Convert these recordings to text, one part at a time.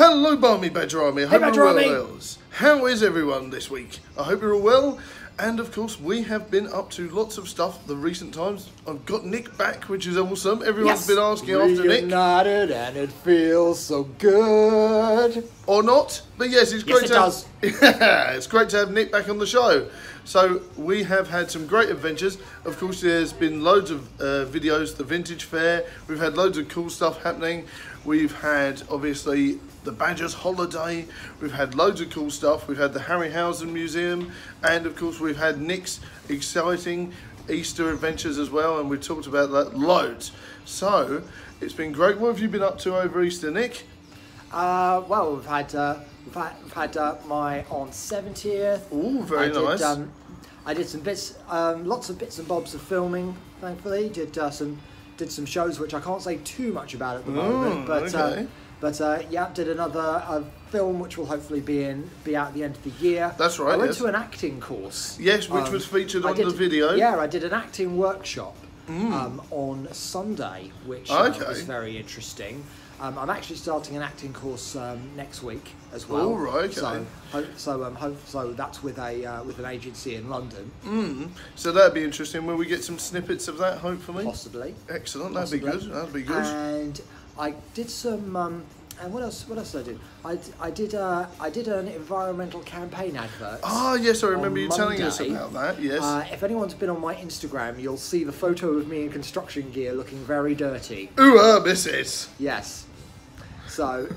Hello, Barmy Badger Army. I hope Badger you're all Army. well. How is everyone this week? I hope you're all well. And of course, we have been up to lots of stuff the recent times. I've got Nick back, which is awesome. Everyone's been asking after Nick. Reunited and it feels so good. Or not, but yes, it's great Yes, it to have, it's great to have Nick back on the show. So we have had some great adventures. Of course, there's been loads of videos, the vintage fair. We've had loads of cool stuff happening. We've had, obviously, the Badgers holiday. We've had loads of cool stuff. We've had the Harryhausen Museum. And, of course, we've had Nick's exciting Easter adventures as well. And we've talked about that loads. So, it's been great. What have you been up to over Easter, Nick? Well, we've had my aunt's 70th. Oh, very nice. I did some bits, lots of bits and bobs of filming. Thankfully, did some shows which I can't say too much about at the moment. But okay. Yeah, did another film which will hopefully be out at the end of the year. That's right. I went to an acting course. Yes, which was featured on the video. Yeah, I did an acting workshop on Sunday, which was very interesting. I'm actually starting an acting course next week as well. Oh, right, okay. So that's with an agency in London. So that'd be interesting. Will we get some snippets of that, hopefully? Possibly. Excellent. That'd be good. That'd be good. And I did some. And what else? What else did I do? I did an environmental campaign advert. Ah, yes, I remember you telling Monday. us about that. Yes. If anyone's been on my Instagram, you'll see the photo of me in construction gear looking very dirty. Ooh, miss it. Yes. So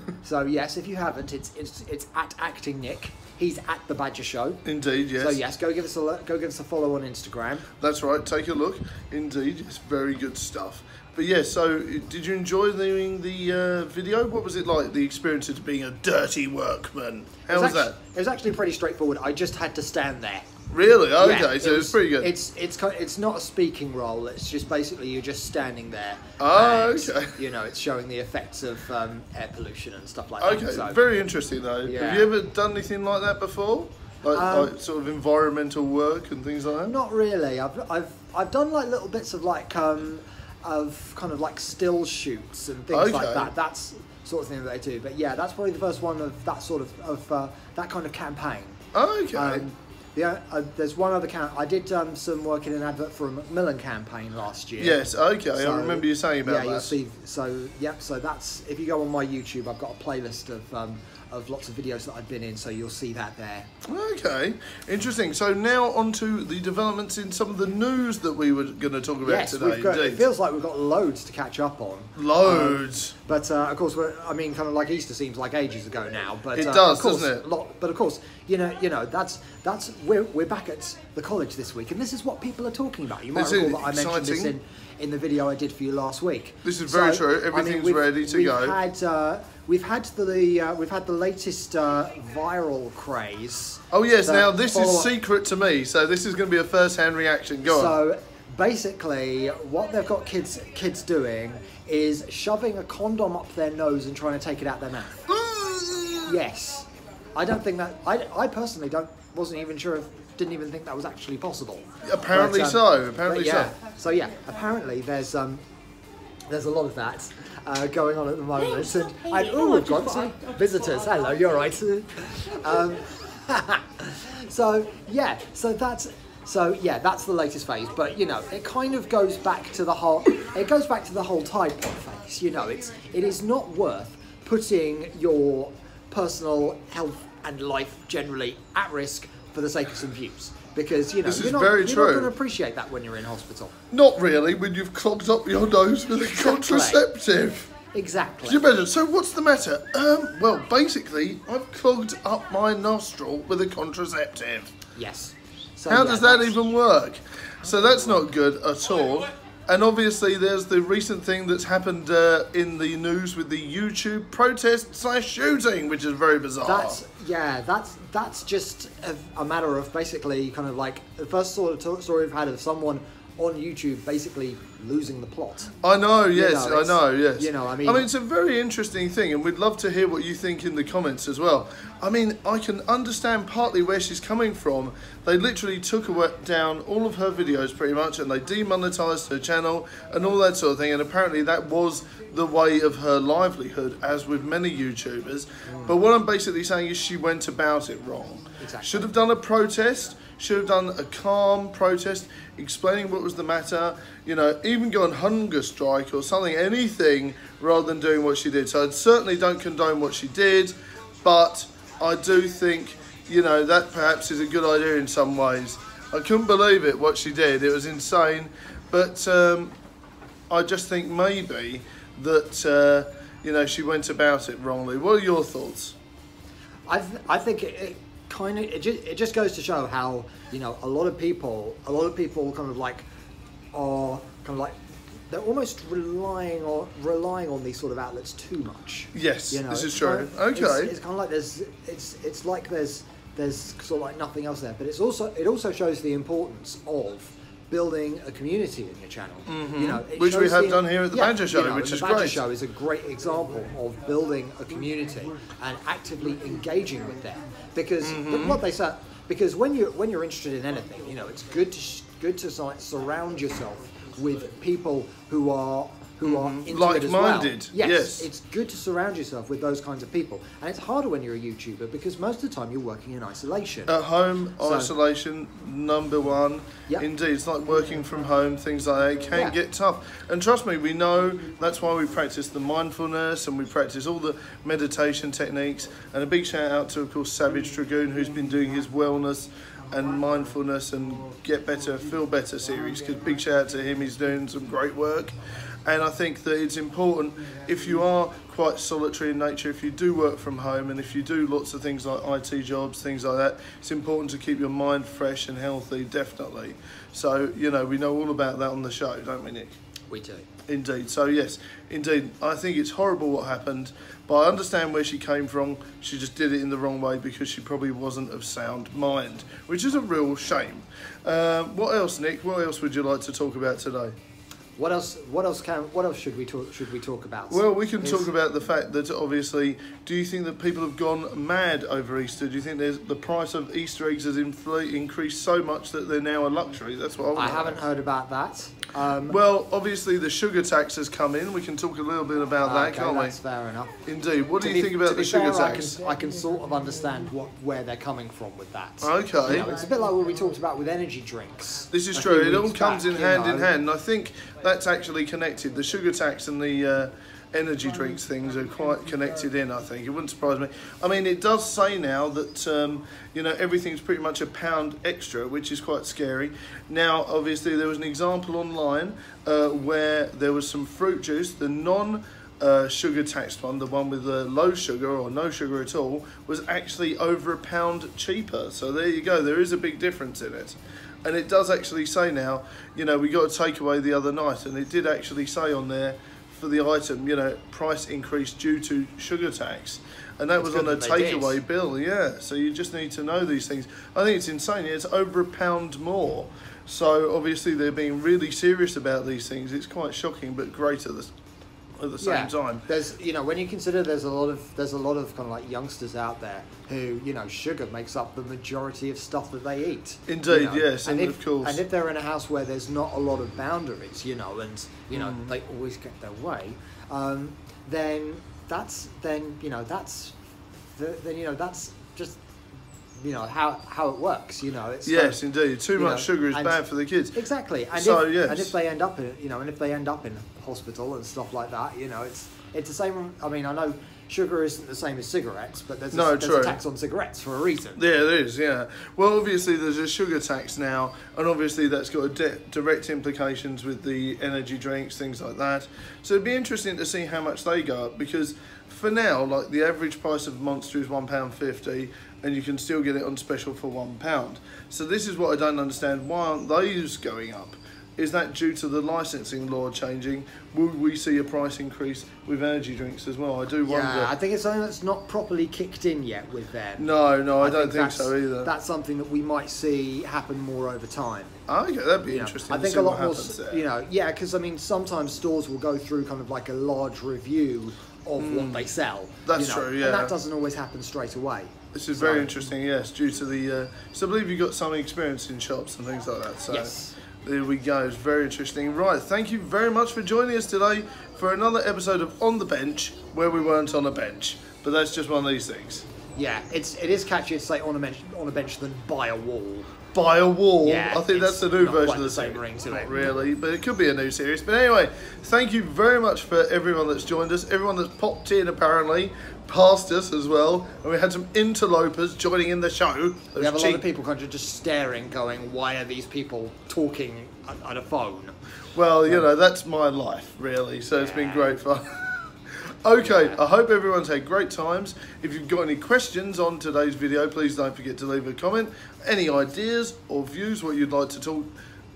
yes, if you haven't, it's at Acting Nick. He's at the Badger Show. Indeed, yes. So yes, go give us a follow on Instagram. That's right. Take a look. Indeed, it's very good stuff. But yes, so did you enjoy doing the video? What was it like? The experience of being a dirty workman. How was that? It was actually pretty straightforward. I just had to stand there. Really? Okay, Yeah, so it's pretty good. It's not a speaking role. It's just basically you're just standing there. Oh, and, okay. You know, it's showing the effects of air pollution and stuff like that. Okay, So, very interesting though. Yeah. Have you ever done anything like that before? Like sort of environmental work and things like that? Not really. I've done like little bits of like of kind of like still shoots and things like that. That's sort of thing that I do. But yeah, that's probably the first one of that sort of that kind of campaign. Okay. There's one other I did some work in an advert for a Macmillan campaign last year. Yes, okay, So, I remember you saying about that. Yeah, you'll see. So, yep. So that's if you go on my YouTube, I've got a playlist of lots of videos that I've been in. So you'll see that there. Okay, interesting. So now on to the developments in some of the news that we were going to talk about today. It feels like we've got loads to catch up on. Loads. But of course, kind of like Easter seems like ages ago now. But it does, of course, doesn't it? But of course, you know that's we're back at the college this week, and this is what people are talking about. You might recall that I mentioned this in the video I did for you last week. This is very true. Everything's ready to go. We've had the latest viral craze. Oh yes, now this is secret to me, so this is going to be a first-hand reaction. Go on. So basically, what they've got kids doing is shoving a condom up their nose and trying to take it out their mouth. Yes, I don't think that. I personally wasn't even sure. Didn't even think that was actually possible. Apparently so. Apparently so. So yeah, apparently there's a lot of that going on at the moment. And we've got some visitors. Hello, you're right. So that's the latest phase. But you know, it kind of goes back to the whole. It goes back to the whole Tide Pod phase. You know, it is not worth putting your personal health and life generally at risk for the sake of some views. Because, you know, you're not going to appreciate that when you're in hospital. Not really, when you've clogged up your nose with a contraceptive. Exactly. Can you imagine? So what's the matter? Well, basically, I've clogged up my nostril with a contraceptive. Yes. So, how does that even work? So that's not good at all. And obviously there's the recent thing that's happened in the news with the YouTube protest/shooting, which is very bizarre. That's just a matter of basically kind of like the first sort of story we've had of someone on YouTube basically losing the plot. I know, yes, know, I know, yes. You know, I mean, it's a very interesting thing, and we'd love to hear what you think in the comments as well. I mean, I can understand partly where she's coming from. They literally took down all of her videos pretty much, and they demonetized her channel and all that sort of thing, and apparently that was the way of her livelihood, as with many YouTubers. But what I'm basically saying is she went about it wrong. Exactly. Should have done a protest, should have done a calm protest, explaining what was the matter, you know, even go on hunger strike or something, anything, rather than doing what she did. So I certainly don't condone what she did, but I do think, you know, that perhaps is a good idea in some ways. I couldn't believe it, what she did. It was insane. But I just think maybe that, you know, she went about it wrongly. What are your thoughts? I think it kind of it just goes to show how, you know, a lot of people kind of like are kind of like they're almost relying on these sort of outlets too much. Yes, you know, this is true. It's kind of like it's like there's sort of like nothing else there, but it also shows the importance of building a community in your channel. You know, which we have done here at the Badger Show, you know, which is the Badger great. Show is a great example of building a community and actively engaging with them, because what they say, because when you're interested in anything, you know, it's good to like surround yourself with people who are into like-minded. Well. Yes, it's good to surround yourself with those kinds of people, and it's harder when you're a YouTuber because most of the time you're working in isolation. At home, isolation, number one. Yep. Indeed, it's like working from home, things like that. It can get tough. And trust me, we know that's why we practice the mindfulness and we practice all the meditation techniques. And a big shout out to, of course, Savage Dragoon, who's been doing his wellness and mindfulness and Get Better, Feel Better series. Because big shout out to him, he's doing some great work. And I think that it's important, if you are quite solitary in nature, if you do work from home and if you do lots of things like IT jobs, things like that, it's important to keep your mind fresh and healthy, definitely. So, you know, we know all about that on the show, don't we, Nick? We do. Indeed. So, yes, indeed, I think it's horrible what happened, but I understand where she came from. She just did it in the wrong way because she probably wasn't of sound mind, which is a real shame. What else, Nick? What else would you like to talk about today? What else should we talk about? Well, we can talk about the fact that obviously, do you think that people have gone mad over Easter? Do you think the price of Easter eggs has increased so much that they're now a luxury? That's what I haven't heard about that. Well, obviously the sugar tax has come in. We can talk a little bit about that, can't we? That's fair enough. Indeed. What do you think about the sugar tax? I can sort of understand where they're coming from with that. Okay. You know, it's a bit like what we talked about with energy drinks. This is true. It all comes in hand in hand. And I think that's actually connected. The sugar tax and the energy drinks things are quite connected in, I think. It wouldn't surprise me. I mean, it does say now that, you know, everything's pretty much £1 extra, which is quite scary. Now, obviously, there was an example online where there was some fruit juice, the non-sugar taxed one, the one with the low sugar or no sugar at all, was actually over £1 cheaper. So there you go. There is a big difference in it. And it does actually say now, you know, we got a takeaway the other night, and it did actually say on there for the item, you know, price increase due to sugar tax. And that was on a takeaway bill, yeah. So you just need to know these things. I think it's insane. It's over £1 more. So obviously they're being really serious about these things. It's quite shocking, but great at the same time. There's, you know, when you consider there's a lot of kind of like youngsters out there who, you know, sugar makes up the majority of stuff that they eat. Indeed, you know? yes, and of course. And if they're in a house where there's not a lot of boundaries, you know, and you know they always get their way, then that's just, you know, how it works, you know. It's yes, indeed. Too much sugar is bad for the kids. Exactly. And so if they end up in hospital and stuff like that, you know, it's the same. I mean, I know sugar isn't the same as cigarettes, but there's a tax on cigarettes for a reason. Yeah, there is, yeah. Well, obviously there's a sugar tax now, and obviously that's got direct implications with the energy drinks, things like that. So it'd be interesting to see how much they go up, because for now, like, the average price of Monster is £1.50, and you can still get it on special for £1. So this is what I don't understand. Why aren't those going up? is that due to the licensing law changing? Will we see a price increase with energy drinks as well? I do wonder. Yeah, I think it's something that's not properly kicked in yet with them. No, I don't think so either. That's something that we might see happen more over time. Okay, that'd be interesting. I think to see a lot what more, happens there. because I mean, sometimes stores will go through kind of like a large review of what they sell. That's true, yeah. And that doesn't always happen straight away. This is very interesting, yes, due to the... so I believe you've got some experience in shops and things like that. So Yes. There we go. It's very interesting. Right, thank you very much for joining us today for another episode of On the Bench, where we weren't on a bench. But that's just one of these things. Yeah, it is catchier to say on a bench than by a wall. By a wall. Yeah, I think that's the new not version quite of the the same series. ring to Not it. really, but it could be a new series. But anyway, thank you very much for everyone that's joined us, everyone that's popped in apparently, past us as well, and we had some interlopers joining in the show. We have a lot of people kind of just staring, going, "Why are these people talking on a phone?" Well, you know, that's my life, really, so it's been great fun. Okay, I hope everyone's had great times. If you've got any questions on today's video, please don't forget to leave a comment. Any ideas or views, what you'd like to talk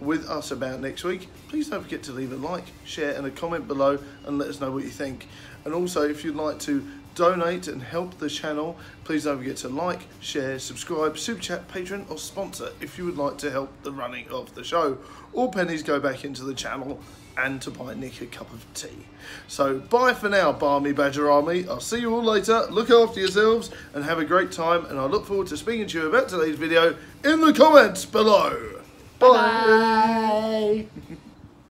with us about next week, please don't forget to leave a like, share and a comment below and let us know what you think. And also, if you'd like to donate and help the channel, please don't forget to like, share, subscribe, super chat, patron or sponsor if you would like to help the running of the show. All pennies go back into the channel and to buy Nick a cup of tea. So bye for now, Barmy Badger Army. I'll see you all later. Look after yourselves and have a great time, and I look forward to speaking to you about today's video in the comments below. Bye. Bye.